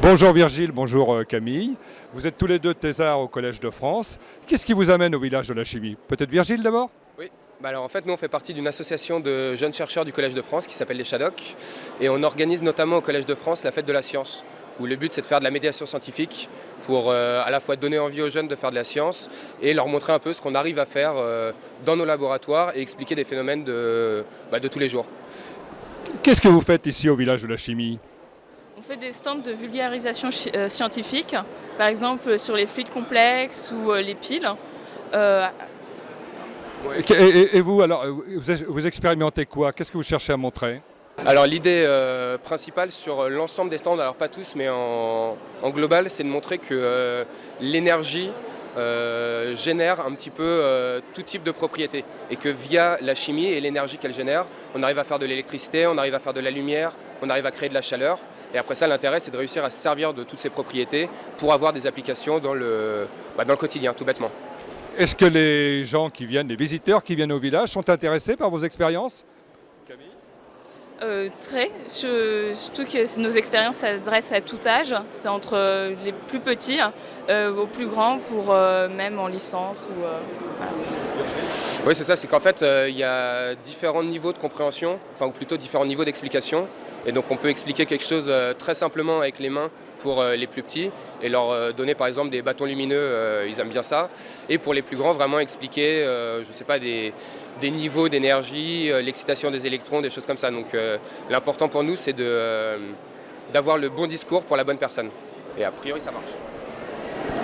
Bonjour Virgile, bonjour Camille. Vous êtes tous les deux thésards au Collège de France. Qu'est-ce qui vous amène au village de la chimie? Peut-être Virgile d'abord? Oui, alors en fait nous on fait partie d'une association de jeunes chercheurs du Collège de France qui s'appelle les Shadocks et on organise notamment au Collège de France la fête de la science où le but c'est de faire de la médiation scientifique pour à la fois donner envie aux jeunes de faire de la science et leur montrer un peu ce qu'on arrive à faire dans nos laboratoires et expliquer des phénomènes de tous les jours. Qu'est-ce que vous faites ici au village de la chimie? On fait des stands de vulgarisation scientifique, par exemple sur les fluides complexes ou les piles. Et vous, alors, vous expérimentez quoi? Qu'est-ce que vous cherchez à montrer? Alors l'idée principale sur l'ensemble des stands, alors pas tous mais en global, c'est de montrer que l'énergie génère un petit peu tout type de propriétés et que via la chimie et l'énergie qu'elle génère, on arrive à faire de l'électricité, on arrive à faire de la lumière, on arrive à créer de la chaleur. Et après ça, l'intérêt, c'est de réussir à se servir de toutes ces propriétés pour avoir des applications dans le quotidien, tout bêtement. Est-ce que les gens qui viennent, les visiteurs qui viennent au village sont intéressés par vos expériences? Très, surtout que nos expériences s'adressent à tout âge, c'est entre les plus petits aux plus grands pour même en licence. Voilà. Oui, c'est ça, c'est qu'en fait, il y a différents niveaux de compréhension, ou plutôt différents niveaux d'explication. Et donc on peut expliquer quelque chose très simplement avec les mains pour les plus petits et leur donner par exemple des bâtons lumineux, ils aiment bien ça. Et pour les plus grands, vraiment expliquer, je sais pas, des niveaux d'énergie, l'excitation des électrons, des choses comme ça. Donc l'important pour nous, c'est d'avoir le bon discours pour la bonne personne. Et a priori, ça marche.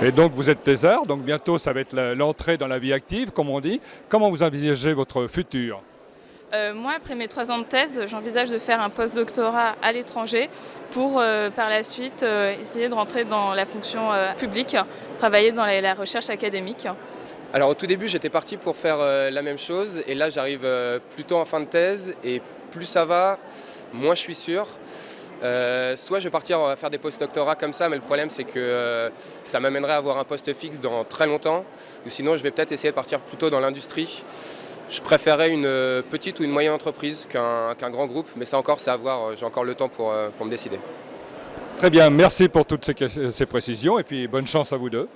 Et donc vous êtes thésard, donc bientôt ça va être l'entrée dans la vie active, comme on dit. Comment vous envisagez votre futur? Moi, après mes 3 ans de thèse, j'envisage de faire un post-doctorat à l'étranger pour par la suite essayer de rentrer dans la fonction publique, travailler dans la recherche académique. Alors au tout début, j'étais parti pour faire la même chose et là j'arrive plutôt en fin de thèse et plus ça va, moins je suis sûr. Soit je vais partir faire des post-doctorats comme ça, mais le problème c'est que ça m'amènerait à avoir un poste fixe dans très longtemps, ou sinon je vais peut-être essayer de partir plutôt dans l'industrie. Je préférais une petite ou une moyenne entreprise qu'un grand groupe, mais ça encore c'est à voir, j'ai encore le temps pour me décider. Très bien, merci pour toutes ces précisions et puis bonne chance à vous deux.